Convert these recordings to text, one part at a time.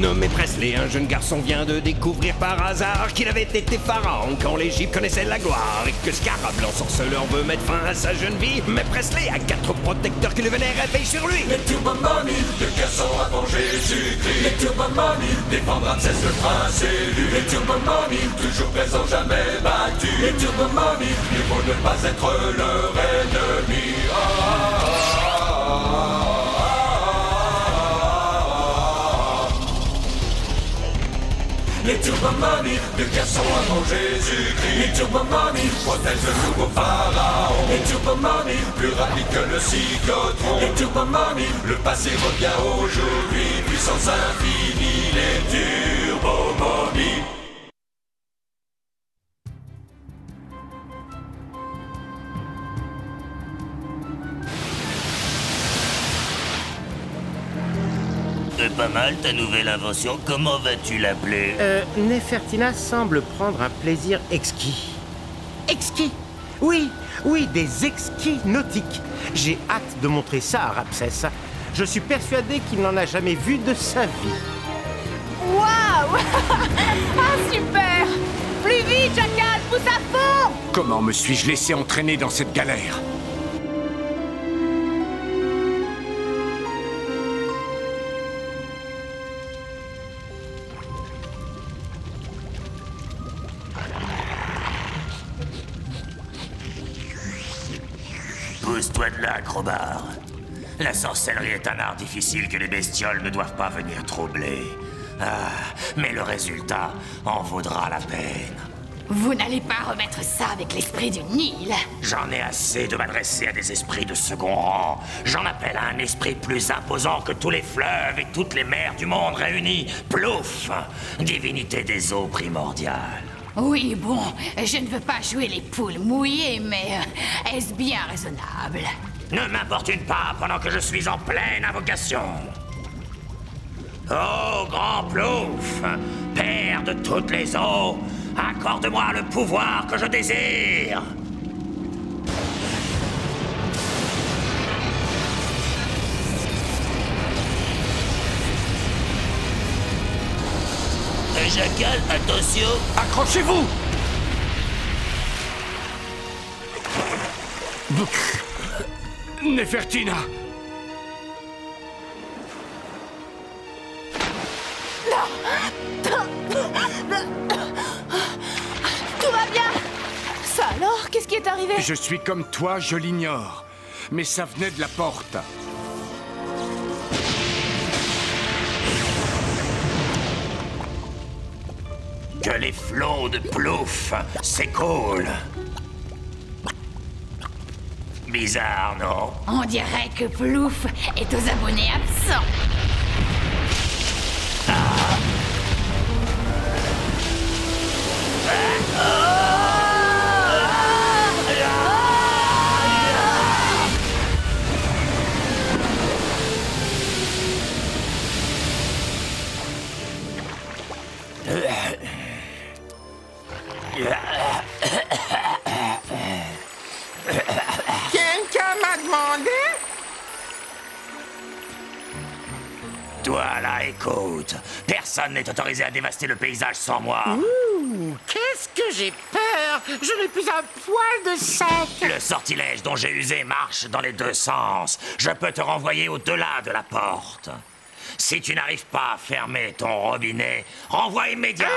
Nommé Presley, un jeune garçon vient de découvrir par hasard qu'il avait été pharaon quand l'Égypte connaissait la gloire et que Scarab, l'ensorceleur, veut mettre fin à sa jeune vie. Mais Presley a 4 protecteurs qui le vénèrent et veillent sur lui. Les Turbo Mommy, le garçon à venger Jésus-Christ. Les Turbo Mommy, défendre Ramsès le prince élu. Les Turbo Mommy, toujours présents, jamais battus. Les Turbo Mommy, mieux vaut ne pas être leur ennemi. Les Turbo Mommy, le garçon avant Jésus-Christ. Les Turbo Mommy, protègent le nouveau pharaon. Les Turbo Mommy, plus rapide que le cyclotron. Les Turbo Mommy, le passé revient aujourd'hui. Puissance infinie, les Turbo Mommy. C'est pas mal ta nouvelle invention, comment vas-tu l'appeler? Nefertina semble prendre un plaisir exquis. Exquis? Oui, oui, des exquis nautiques. J'ai hâte de montrer ça à Ramsès. Je suis persuadé qu'il n'en a jamais vu de sa vie. Waouh! Ah, super! Plus vite, Jackal, pousse à fond! Comment me suis-je laissé entraîner dans cette galère? Pousse-toi de là, Crowbar. La sorcellerie est un art difficile que les bestioles ne doivent pas venir troubler. Ah, mais le résultat en vaudra la peine. Vous n'allez pas remettre ça avec l'esprit du Nil. J'en ai assez de m'adresser à des esprits de second rang. J'en appelle à un esprit plus imposant que tous les fleuves et toutes les mers du monde réunis. Plouf, divinité des eaux primordiales. Oui, bon, je ne veux pas jouer les poules mouillées, mais est-ce bien raisonnable? Ne m'importune pas pendant que je suis en pleine invocation. Oh, grand Plouf, père de toutes les eaux, accorde-moi le pouvoir que je désire. Jackal, attention. Accrochez-vous! Nefertina! Tout va bien? Ça alors? Qu'est-ce qui est arrivé? Je suis comme toi, je l'ignore. Mais ça venait de la porte. Que les flots de Plouf s'écoulent. Bizarre, non? On dirait que Plouf est aux abonnés absents. Quelqu'un m'a demandé? Toi, là, écoute. Personne n'est autorisé à dévaster le paysage sans moi. Ouh, qu'est-ce que j'ai peur! Je n'ai plus un poil de sec! Le sortilège dont j'ai usé marche dans les deux sens. Je peux te renvoyer au-delà de la porte. Si tu n'arrives pas à fermer ton robinet, renvoi immédiat.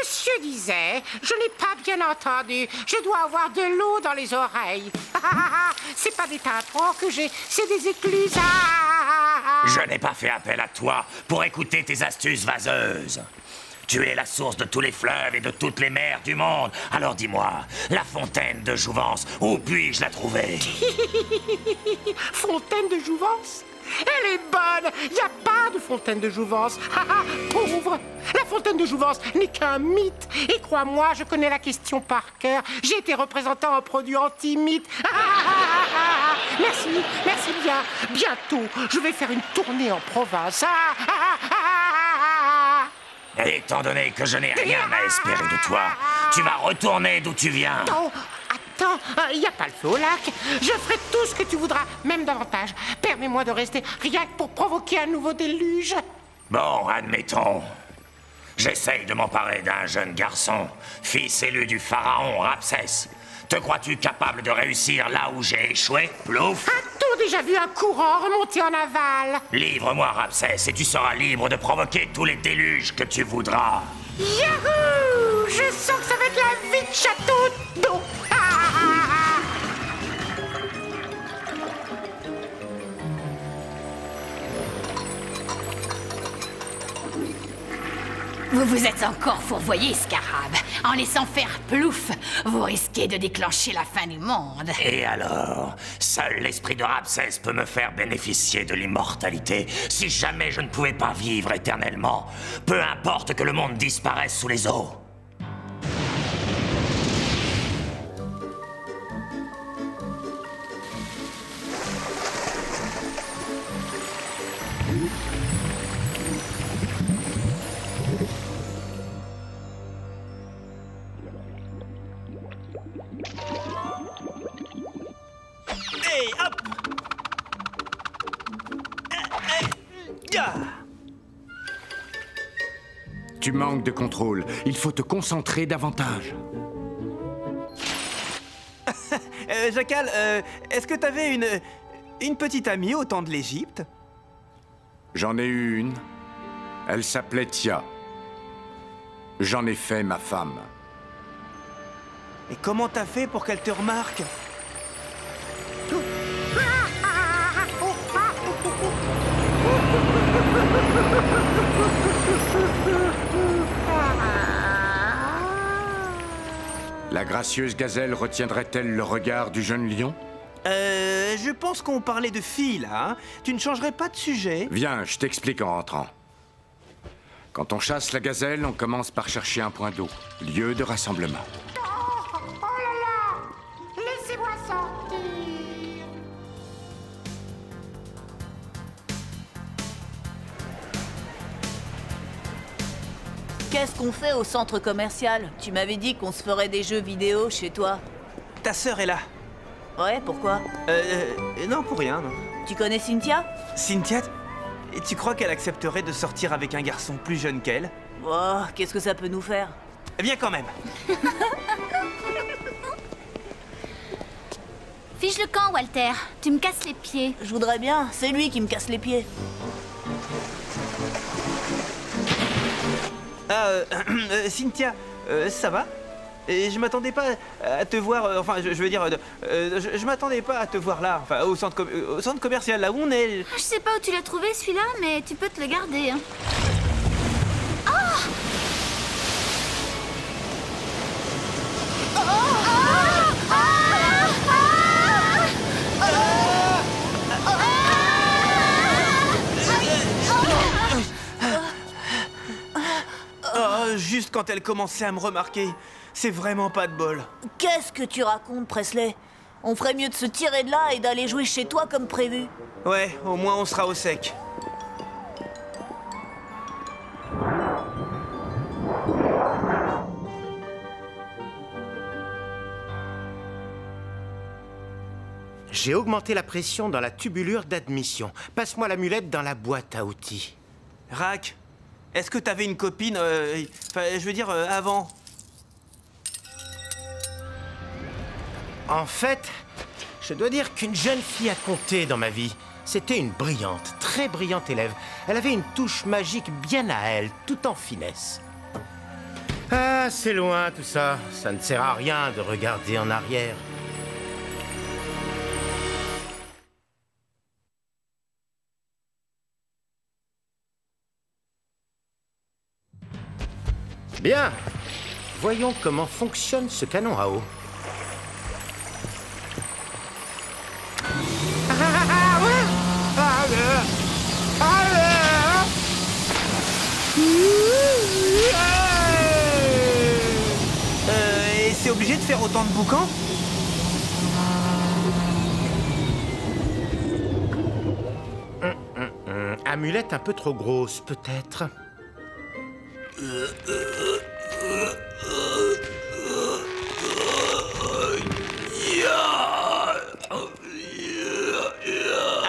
Monsieur disait, je n'ai pas bien entendu. Je dois avoir de l'eau dans les oreilles. C'est pas des tympans que j'ai, c'est des écluses. Je n'ai pas fait appel à toi pour écouter tes astuces vaseuses. Tu es la source de tous les fleuves et de toutes les mers du monde. Alors dis-moi, la fontaine de Jouvence, où puis-je la trouver? Fontaine de Jouvence? Elle est bonne! Il n'y a pas de fontaine de Jouvence! Pauvre! La fontaine de Jouvence n'est qu'un mythe! Et crois-moi, je connais la question par cœur. J'ai été représentant en produit anti-mythe. Merci, merci bien. Bientôt, je vais faire une tournée en province. Étant donné que je n'ai rien à espérer de toi, tu vas retourner d'où tu viens. Oh, attends, il n'y a pas le feu au lac. Je ferai tout ce que tu voudras, même davantage. Permets-moi de rester rien que pour provoquer un nouveau déluge. Bon, admettons. J'essaye de m'emparer d'un jeune garçon, fils élu du pharaon Ramsès. Te crois-tu capable de réussir là où j'ai échoué, Plouf? A-t-on déjà vu un courant remonter en aval? Livre-moi Ramsès et tu seras libre de provoquer tous les déluges que tu voudras. Yahoo! Je sens que ça va être la vie de château d'eau. Vous vous êtes encore fourvoyé, Scarab. En laissant faire Plouf, vous risquez de déclencher la fin du monde. Et alors, seul l'esprit de Ramsès peut me faire bénéficier de l'immortalité si jamais je ne pouvais pas vivre éternellement. Peu importe que le monde disparaisse sous les eaux. Hey, hop! Tu manques de contrôle. Il faut te concentrer davantage. Jackal, est-ce que t'avais une petite amie au temps de l'Égypte? J'en ai eu une. Elle s'appelait Tia. J'en ai fait ma femme. Et comment t'as fait pour qu'elle te remarque? La gracieuse gazelle retiendrait-elle le regard du jeune lion? Je pense qu'on parlait de filles, là, hein? Tu ne changerais pas de sujet? Viens, je t'explique en rentrant. Quand on chasse la gazelle, on commence par chercher un point d'eau, lieu de rassemblement. Oh là là! Laissez-moi sortir! Qu'est-ce qu'on fait au centre commercial? Tu m'avais dit qu'on se ferait des jeux vidéo chez toi. Ta sœur est là. Ouais, pourquoi? Non, pour rien, non. Tu connais Cynthia? Cynthia, et tu crois qu'elle accepterait de sortir avec un garçon plus jeune qu'elle? Oh, qu'est-ce que ça peut nous faire? Viens quand même. Fiche le camp, Walter. Tu me casses les pieds. Je voudrais bien, c'est lui qui me casse les pieds. Cynthia, ça va? Et je m'attendais pas à te voir, enfin, je veux dire, je m'attendais pas à te voir là, enfin, au centre commercial, là où on est. Je sais pas où tu l'as trouvé, celui-là, mais tu peux te le garder. Hein. Oh, juste quand elle commençait à me remarquer. C'est vraiment pas de bol. Qu'est-ce que tu racontes, Presley? On ferait mieux de se tirer de là et d'aller jouer chez toi comme prévu. Ouais, au moins on sera au sec. J'ai augmenté la pression dans la tubulure d'admission. Passe-moi l'amulette dans la boîte à outils. Rack, est-ce que t'avais une copine, enfin, je veux dire, avant? En fait, je dois dire qu'une jeune fille a compté dans ma vie. C'était une brillante, très brillante élève. Elle avait une touche magique bien à elle, tout en finesse. Ah, c'est loin tout ça. Ça ne sert à rien de regarder en arrière. Bien. Voyons comment fonctionne ce canon à eau. Et c'est obligé de faire autant de boucans? Amulette un peu trop grosse, peut-être.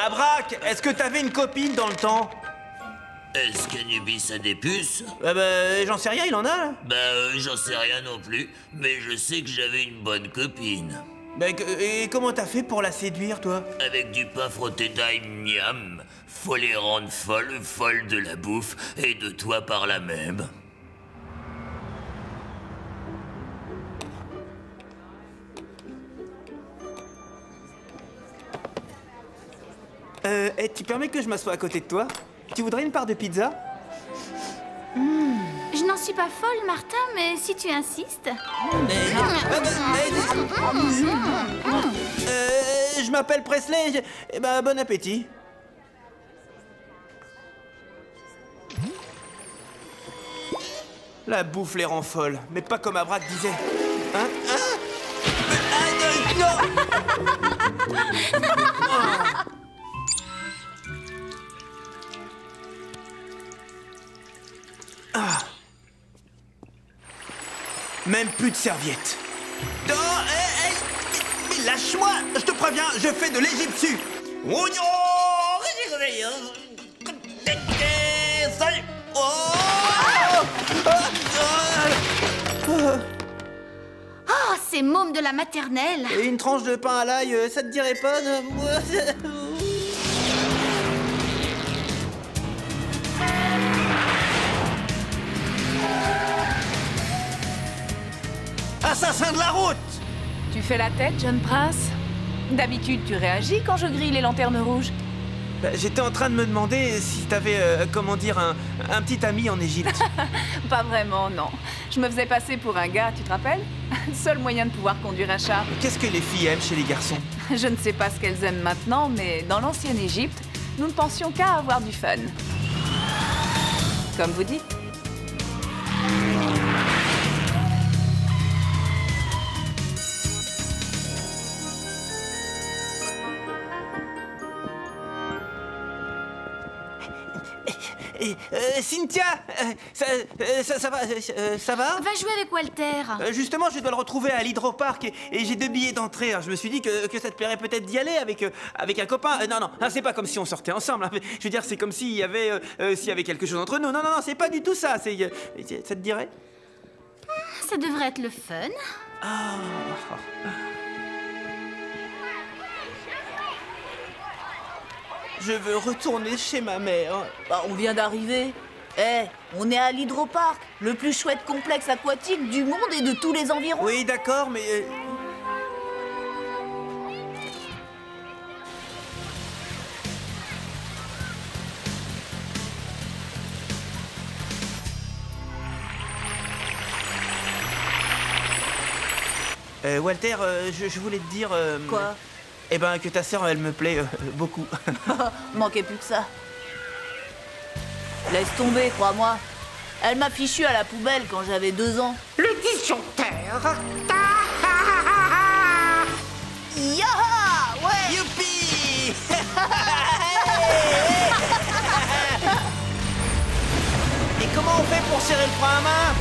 Abrac, est-ce que t'avais une copine dans le temps? Est-ce qu'Anubis a des puces? J'en sais rien, il en a là. J'en sais rien non plus, mais je sais que j'avais une bonne copine. Et comment t'as fait pour la séduire, toi? Avec du pain frotté d'ail, miam. Faut les rendre folles de la bouffe, et de toi par là même. Tu permets que je m'assoie à côté de toi? Tu voudrais une part de pizza? Je n'en suis pas folle, Martin, mais si tu insistes... Je m'appelle Presley, bon appétit. La bouffe les rend folles, mais pas comme Abrad disait. Hein? Non! Même plus de serviettes. Oh, mais lâche-moi! Je te préviens, je fais de l'Égypte. Oh, ces mômes de la maternelle! Et une tranche de pain à l'ail, ça te dirait pas de... Assassin de la route! Tu fais la tête, jeune prince? D'habitude, tu réagis quand je grille les lanternes rouges. J'étais en train de me demander si t'avais, comment dire, un petit ami en Égypte. Pas vraiment, non. Je me faisais passer pour un gars, tu te rappelles? Seul moyen de pouvoir conduire un char. Qu'est-ce que les filles aiment chez les garçons? Je ne sais pas ce qu'elles aiment maintenant, mais dans l'ancienne Égypte, nous ne pensions qu'à avoir du fun. Comme vous dites. Cynthia, ça va? Va jouer avec Walter. Justement, je dois le retrouver à l'hydroparc et j'ai 2 billets d'entrée. Je me suis dit que ça te plairait peut-être d'y aller avec un copain. Non, c'est pas comme si on sortait ensemble. Je veux dire, c'est comme s'il y avait quelque chose entre nous. Non, c'est pas du tout ça. Ça te dirait? Ça devrait être le fun. Je veux retourner chez ma mère. On vient d'arriver. On est à l'hydroparc, le plus chouette complexe aquatique du monde et de tous les environs. Oui, d'accord, mais... Walter, je voulais te dire... Quoi? Que ta sœur, elle me plaît beaucoup. Manquait plus que ça. Laisse tomber, crois-moi. Elle m'a fichu à la poubelle quand j'avais 2 ans. Le disjoncteur. Yaha! Ouais! Youpi! Et comment on fait pour serrer le frein à main?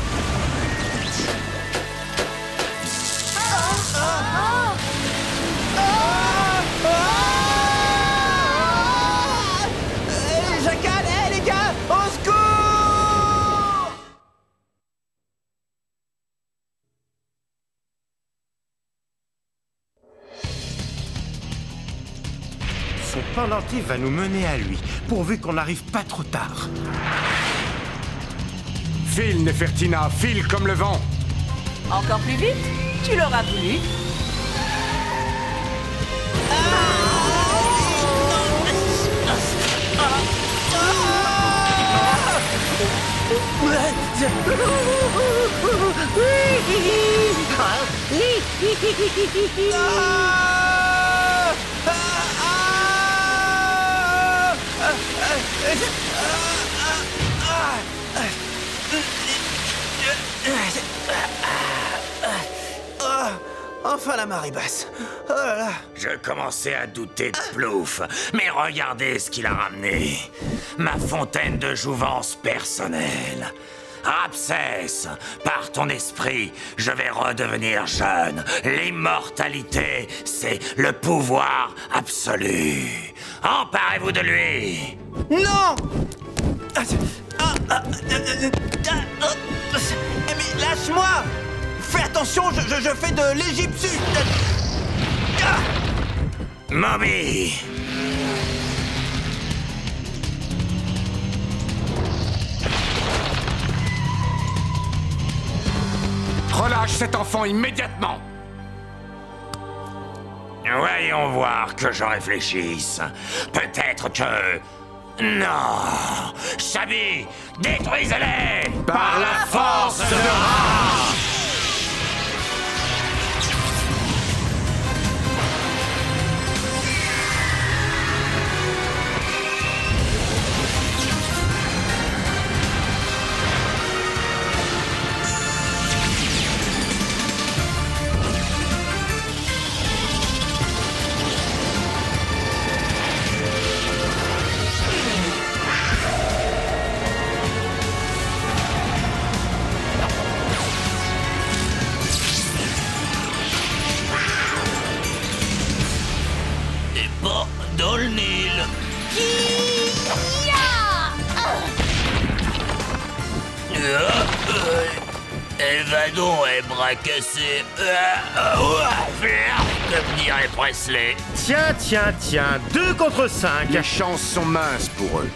Jacquard, les gars, au secours! Son pendentif va nous mener à lui, pourvu qu'on n'arrive pas trop tard. File, Nefertina, file comme le vent. Encore plus vite? Tu l'auras voulu. Enfin la marée basse. Oh là là. Je commençais à douter de Plouf, mais regardez ce qu'il a ramené. Ma fontaine de jouvence personnelle. Ramsès, par ton esprit, je vais redevenir jeune. L'immortalité, c'est le pouvoir absolu. Emparez-vous de lui. Non! Mais lâche-moi! Fais attention, je fais de l'égyptien. Moby! Relâche cet enfant immédiatement! Voyons voir que je réfléchisse. Peut-être que... Non! Shabi, détruisez-les! Par la force de Ra! Dans le Nil. Evadon est bras cassé. Comme dirait Presley. Tiens, 2 contre 5. Les chances sont minces pour eux.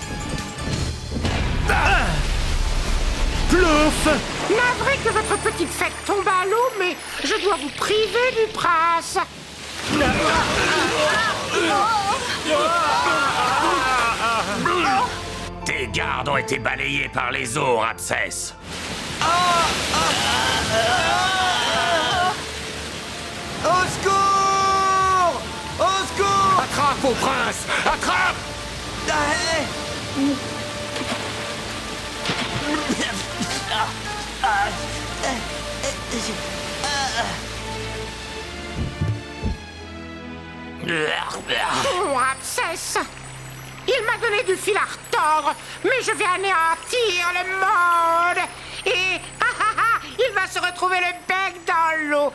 Plouf! Navré que votre petite fête tombe à l'eau, mais je dois vous priver du prince. Tes gardes ont été balayés par les eaux, Ramsès. Au secours! Au secours! Attrape, au prince! Attrape! Ramsès, il m'a donné du fil à retordre, mais je vais anéantir le monde. Et il va se retrouver le bec dans l'eau.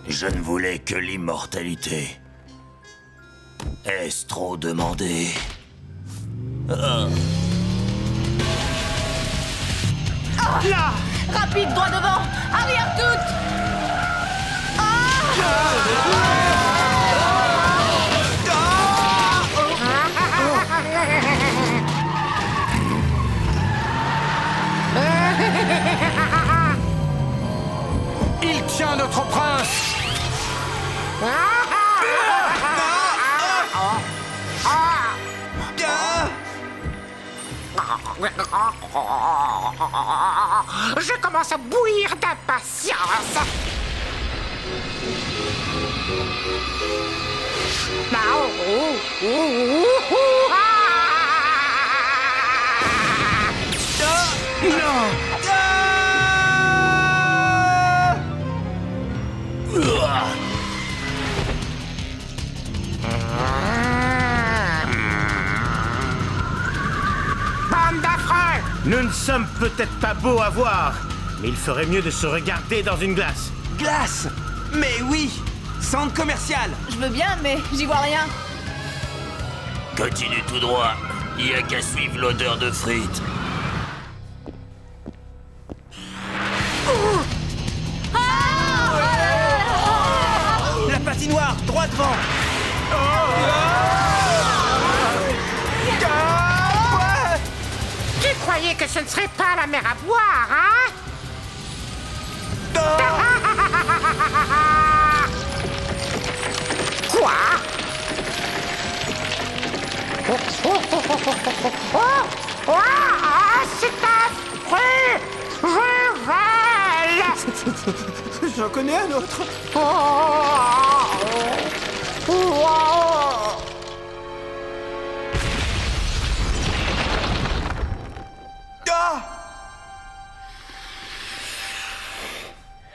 Je ne voulais que l'immortalité. Est-ce trop demandé? Là! Rapide, droit devant! Arrière toute! Il tient notre prince! Je commence à bouillir d'impatience. Bande d'affreux! Nous ne sommes peut-être pas beaux à voir, mais il ferait mieux de se regarder dans une glace. Glace! Mais oui! Centre commercial! Je veux bien, mais j'y vois rien. Continue tout droit. Il n'y a qu'à suivre l'odeur de frites. La patinoire, droit devant! Tu croyais que ce ne serait pas la mer à boire, hein? Quoi? C'est affreux! Je J'en connais un autre!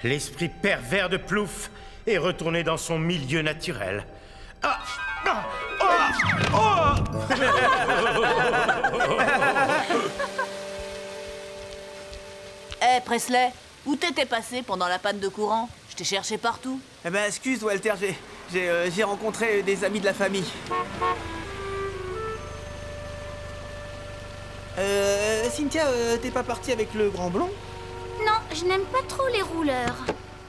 L'esprit pervers de Plouf est retourné dans son milieu naturel. Eh, Presley, où t'étais passé pendant la panne de courant? Je t'ai cherché partout. Eh ben, excuse, Walter, j'ai rencontré des amis de la famille. Cynthia, t'es pas partie avec le grand blond? Non, je n'aime pas trop les rouleurs.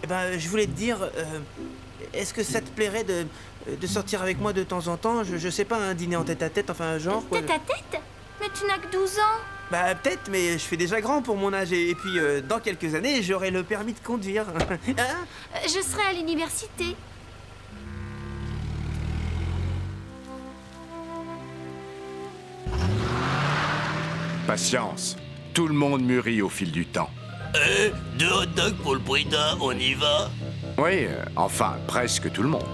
Eh ben, je voulais te dire, est-ce que ça te plairait de sortir avec moi de temps en temps? Je sais pas, un dîner en tête-à-tête, enfin, genre... quoi. Tête-à-tête? Mais tu n'as que 12 ans. Bah, peut-être, mais je fais déjà grand pour mon âge. Et puis, dans quelques années, j'aurai le permis de conduire. Hein? Je serai à l'université. Patience. Tout le monde mûrit au fil du temps. 2 hot dogs pour le prix d'un, on y va? Oui, enfin, presque tout le monde.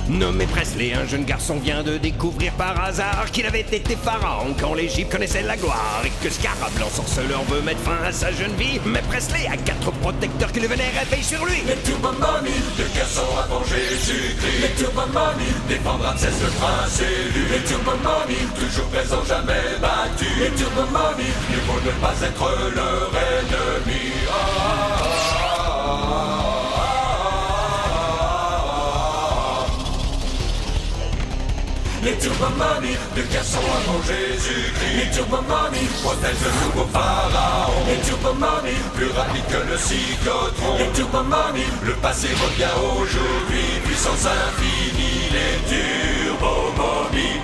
Nommé Presley, un jeune garçon vient de découvrir par hasard qu'il avait été pharaon quand l'Égypte connaissait la gloire et que Scarab, l'ensorceleur, veut mettre fin à sa jeune vie. Mais Presley a 4 protecteurs qui le vénèrent et sur lui. Les Turbo Mommy, deux garçons avant Jésus-Christ. Les Turbo Mommy, défendre Ramsès le prince élu. Les Turbo Mommy, toujours présents, jamais battus. Les Turbo Mommy, mieux vaut ne pas être leur ennemi. Les Turbo Mommy, deux garçons avant Jésus-Christ. Les Turbo Mommy, protègent le nouveau pharaon. Les Turbo Mommy, plus rapide que le cyclotron. Les Turbo Mommy, le passé revient aujourd'hui. Puissance infinie, les Turbo Mommy.